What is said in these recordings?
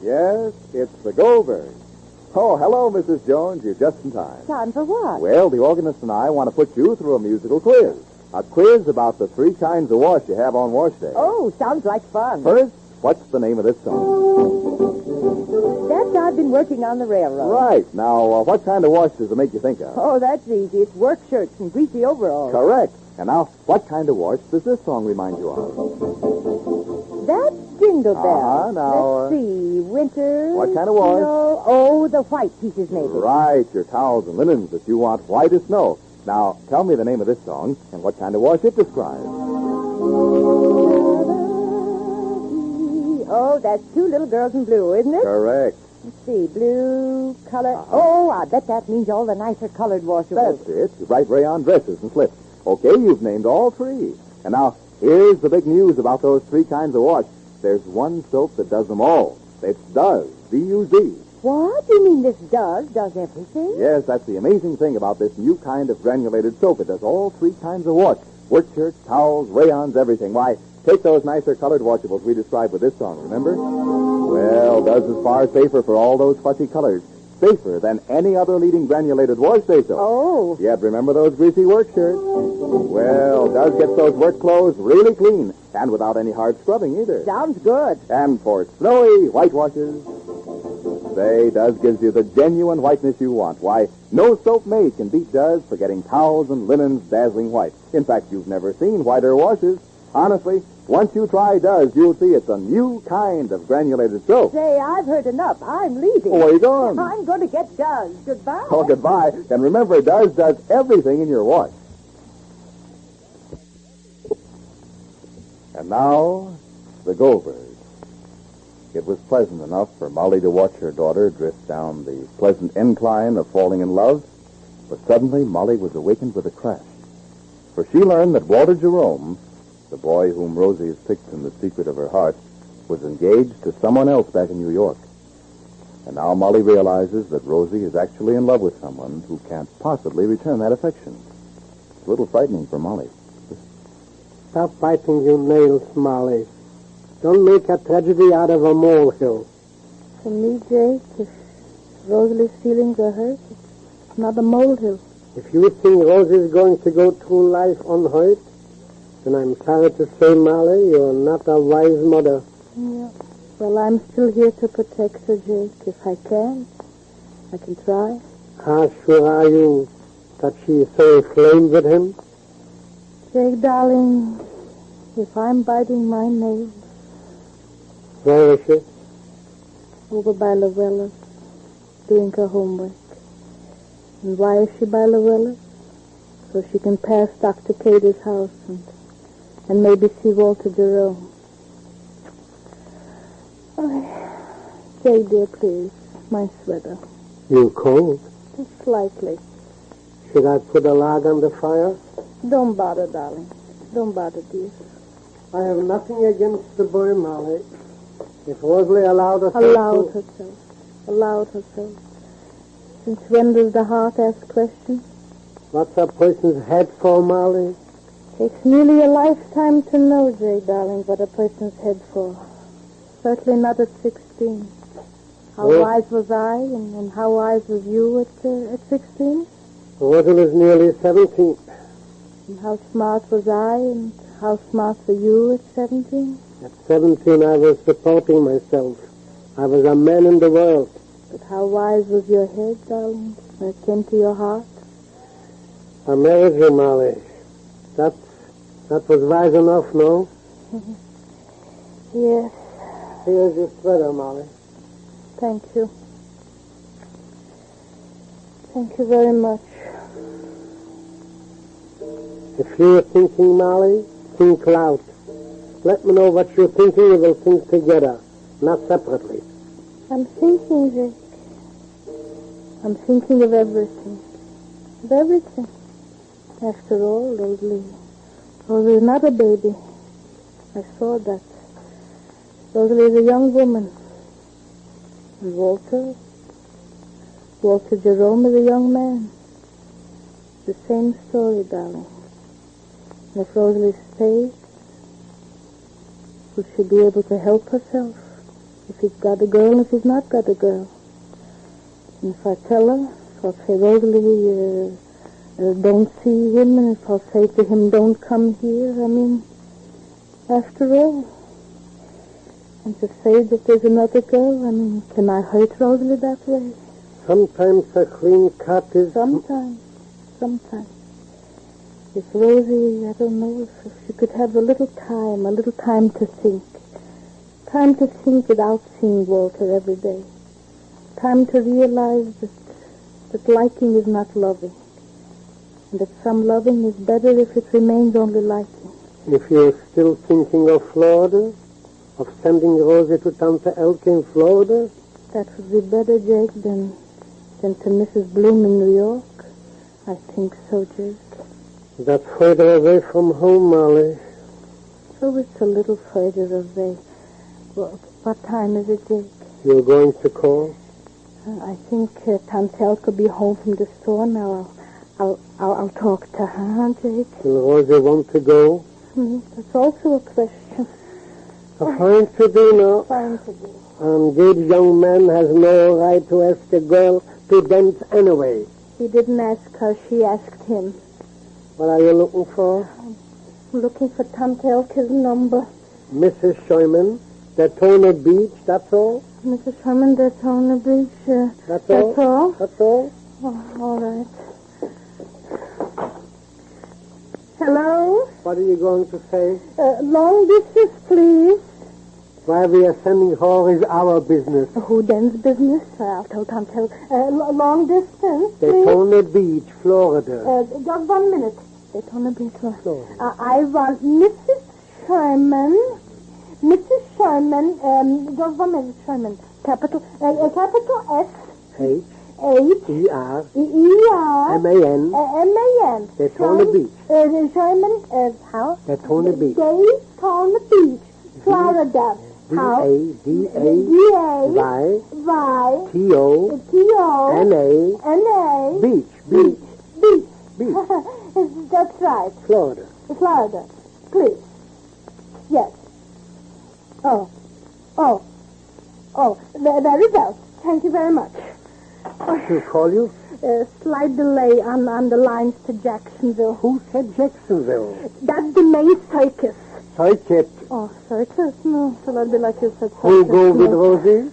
Yes, it's the Goldbergs. Oh, hello, Mrs. Jones. You're just in time. Time for what? Well, the organist and I want to put you through a musical quiz. A quiz about the 3 kinds of wash you have on wash day. Oh, sounds like fun. First, what's the name of this song? That's I've been working on the railroad. Right. Now, what kind of wash does it make you think of? Oh, that's easy. It's work shirts and greasy overalls. Correct. And now, what kind of wash does this song remind you of? That's Jingle Bells. Now, let's see. Winter. What kind of wash? Snow. Oh, the white pieces, maybe. Right. Your towels and linens that you want white as snow. Now, tell me the name of this song and what kind of wash it describes. Oh, that's 2 little girls in blue, isn't it? Correct. Let's see. Blue color. Oh, I bet that means all the nicer colored washables. That's it. Bright rayon dresses and slips. Okay, you've named all 3. And now, here's the big news about those 3 kinds of wash. There's one soap that does them all. It's Duz. D-U-Z. What? You mean this does everything? Yes, that's the amazing thing about this new kind of granulated soap. It does all 3 kinds of wash. Work shirts, towels, rayons, everything. Why, take those nicer colored washables we described with this song, remember? Well, Duz is far safer for all those fussy colors. Safer than any other leading granulated wash day soap. Oh. Yet remember those greasy work shirts? Well, Duz gets those work clothes really clean and without any hard scrubbing either. Sounds good. And for snowy white washes, say, Duz gives you the genuine whiteness you want. Why, no soap made can beat Duz for getting towels and linens dazzling white. In fact, you've never seen whiter washes. Honestly, once you try Duz, you'll see it's a new kind of granulated soap. Say, I've heard enough. I'm leaving. Oh, where are you going? I'm going to get Duz. Goodbye. Oh, goodbye. And remember, Duz does everything in your wash. And now, the Goldbergs. It was pleasant enough for Molly to watch her daughter drift down the pleasant incline of falling in love, but suddenly Molly was awakened with a crash. For she learned that Walter Jerome, the boy whom Rosie has picked in the secret of her heart, was engaged to someone else back in New York. And now Molly realizes that Rosie is actually in love with someone who can't possibly return that affection. It's a little frightening for Molly. Stop biting your nails, Molly. Don't make a tragedy out of a molehill. For me, Jake, if Rosalie's feelings are hurt, it's not a molehill. If you think Rosie's going to go through life unhurt, then I'm sorry to say, Molly, you're not a wise mother. Yeah. Well, I'm still here to protect her, Jake. If I can, I can try. How sure are you that she's so inflamed with him? Jake, darling, if I'm biting my nails... Where is she? Over by Luella's, doing her homework. And why is she by Luella's? So she can pass Dr. Cady's house and maybe see Walter Jerome. Oh, Jay, dear, please, my sweater. You cold? Just slightly. Should I put a log on the fire? Don't bother, darling. Don't bother, dear. I have nothing against the boy, Molly. If Rosalie allowed herself Allowed herself. Since when does the heart ask questions? What's a person's head for, Molly? Takes nearly a lifetime to know, Jay, darling, what a person's head for. Certainly not at 16. How wise was I, and how wise was you at 16? Rosalie's nearly 17. And how smart was I, and how smart were you at 17? At 17, I was supporting myself. I was a man in the world. But how wise was your head, darling, when it came to your heart? I married you, Molly. That was wise enough, no? Yes. Here's your sweater, Molly. Thank you. Thank you very much. If you're thinking, Molly, think loud. Let me know what you're thinking and we'll think together, not separately. I'm thinking, Jake. I'm thinking of everything. Of everything. After all, Rosalie is not a baby. I saw that. Rosalie is a young woman. And Walter Jerome is a young man. The same story, darling. And if Rosalie stays, will she be able to help herself? If he's got a girl, if he's not got a girl. And if I tell her, if I'll say, Rosalie, don't see him, and if I'll say to him, don't come here, I mean, after all. And to say that there's another girl, I mean, can I hurt Rosalie that way? Sometimes a clean cut is... Sometimes. If Rosie, I don't know, if she could have a little time to think. Time to think without seeing Walter every day. Time to realize that liking is not loving. And that some loving is better if it remains only liking. If you're still thinking of Florida, of sending Rosie to Tante Elke in Florida? That would be better, Jake, than to Mrs. Bloom in New York. I think so, Jake. That's further away from home, Molly. So it's a little further away. Well, what time is it, Jake? You're going to call? I think Tante Elke will be home from the store now. I'll talk to her, huh, Jake? Will Rosie want to go? That's also a question. Fine to do now. Fine to do. An engaged young man has no right to ask a girl to dance anyway. He didn't ask her, she asked him. What are you looking for? I'm looking for Tante Elke's number. Mrs. Sherman, Daytona Beach, that's all? Mrs. Sherman, Daytona Beach. That's all? That's all? Oh, all right. Hello? What are you going to say? Long distance, please. Why we are sending her is our business. Who then's business? I'll tell Tante Elke. Long distance, please. Daytona Beach, Florida. Just 1 minute. Daytona Beach, Florida. I want Mrs. Sherman. Mrs. Sherman. Just 1 minute, Sherman. Capital S. H. E-R. E-E-R. M-A-N. M-A-N. Daytona Beach. Sherman, how? Daytona Beach. Daytona Beach, Florida. How? D-A. Y. T-O. N-A. Beach. That's right. Florida. Please. Yes. Oh. Very well. Thank you very much. She'll call you? Slight delay on the lines to Jacksonville. Who said Jacksonville? That's the main circus. Circuit. Oh, circus? No, so that'd be like you said circus. Who'll go with Rosie?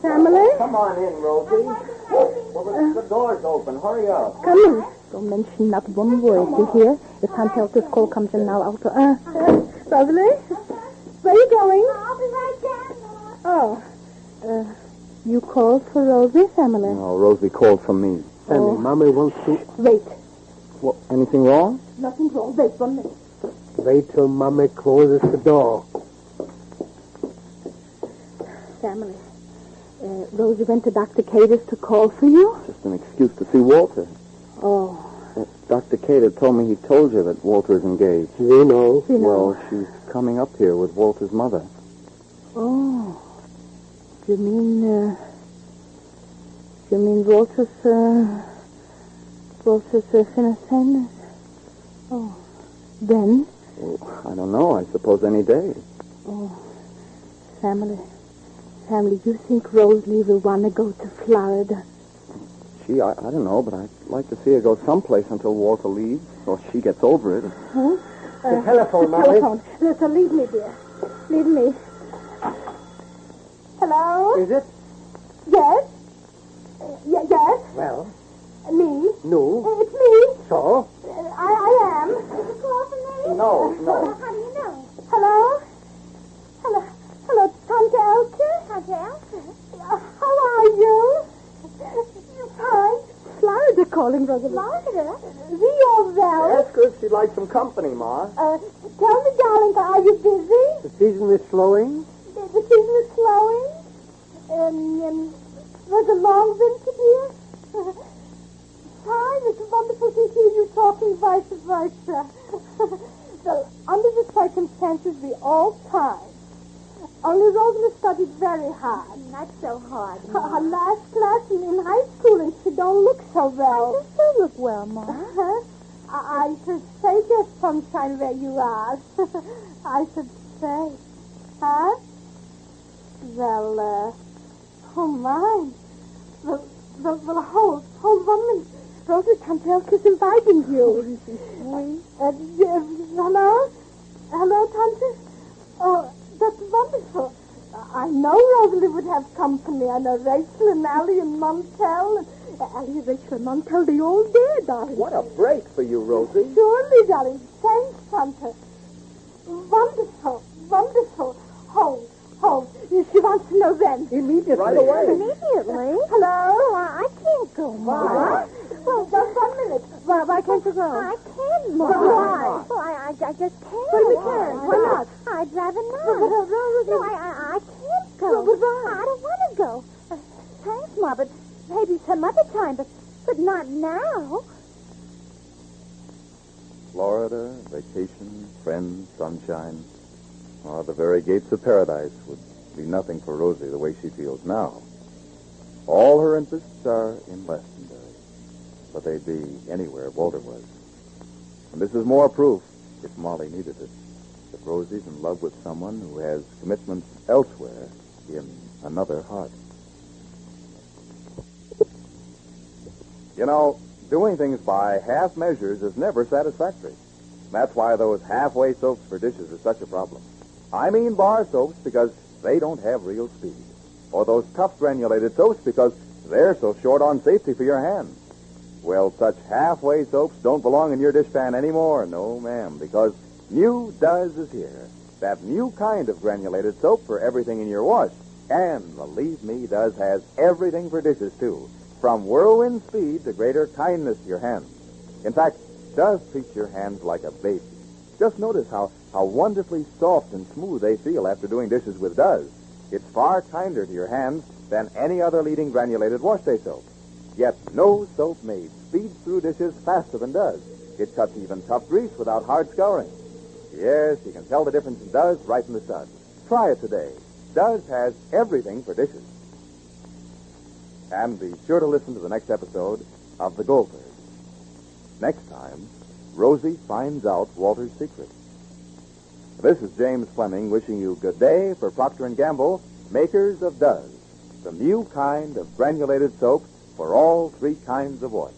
Family? Come on in, Rosie. Well, the door's open. Hurry up. Come in. Don't mention not one word, you hear? If Tante Elke's call comes in now, Rosalie? Where are you going? I'll be right down, Mom. Oh, you called for Rosie, family? No, Rosie called for me. Sammy, Mommy wants to... Wait. What, anything wrong? Nothing wrong. Wait 1 minute. Wait till Mommy closes the door. Family. Rosie went to Dr. Cater's to call for you? Just an excuse to see Walter. Oh. Dr. Cater told me he told you that Walter is engaged. We know. Well, she's coming up here with Walter's mother. Oh. Do you mean Walter's fiancée? Oh. Then? Well, I don't know. I suppose any day. Oh. Family, you think Rosalie will want to go to Florida? Gee, I don't know, but I'd like to see her go someplace until Walter leaves, or she gets over it. Huh? The telephone, Molly. Telephone. So leave me, dear. Leave me. Hello? Is it? Yes? Yes? Well, Me? no. It's me. So? I am. Is it call for me? No. How do you know? Hello? Hello, Tante Elke? Tante Elke? How are you? Fine. Florida calling, Rosalie. Florida? Rio Valley. Ask her if she'd like some company, Ma. Tell me, darling, are you busy? The season is slowing? The season is slowing. Was a long winter, dear? Fine. It's wonderful to hear you talking vice versa. Well, under the circumstances, we all tried. Only Rosalie studied very hard. Not so hard, Her Mom. last class in high school, and she don't look so well. You still look well, Mom. I should say, dear sunshine, where you are. I should say. Huh? Well, oh, my. Well, hold 1 minute. Rosie can't tell she's inviting you. Hello? Hello, Tante? Oh, that's wonderful. I know Rosalie would have company. I know Rachel and Allie and Montel. And Allie, Rachel, and Montel, they all there, darling. What a break for you, Rosie. Surely, darling. Thanks, Tante. Wonderful. Hold. She wants to know when. Immediately. Right away. Immediately? Hello? I can't go, Why? Well, just 1 minute. Why can't you go? I can, Mom. Why? Well, I just can't. What do you can't? Why not? I'd rather not. No, I can't go. But why? I don't want to go. Thanks, Ma, but maybe some other time, but not now. Florida, vacation, friends, sunshine. Oh, the very gates of paradise would be nothing for Rosie the way she feels now. All her interests are in Londonderry, but they'd be anywhere Walter was. And this is more proof, if Molly needed it, that Rosie's in love with someone who has commitments elsewhere in another heart. You know, doing things by half measures is never satisfactory. That's why those halfway soaps for dishes are such a problem. I mean bar soaps because they don't have real speed. Or those tough granulated soaps because they're so short on safety for your hands. Well, such halfway soaps don't belong in your dishpan anymore. No, ma'am, because new Does is here. That new kind of granulated soap for everything in your wash. And believe me, Does has everything for dishes, too. From whirlwind speed to greater kindness to your hands. In fact, Does treats your hands like a baby. Just notice how wonderfully soft and smooth they feel after doing dishes with Does. It's far kinder to your hands than any other leading granulated wash-day soap. Yet no soap made speeds through dishes faster than Does. It cuts even tough grease without hard scouring. Yes, you can tell the difference in Does right from the start. Try it today. Does has everything for dishes. And be sure to listen to the next episode of The Goldbergs. Next time, Rosie finds out Walter's secret. This is James Fleming wishing you good day for Procter & Gamble, makers of Does, the new kind of granulated soap for all three kinds of wash.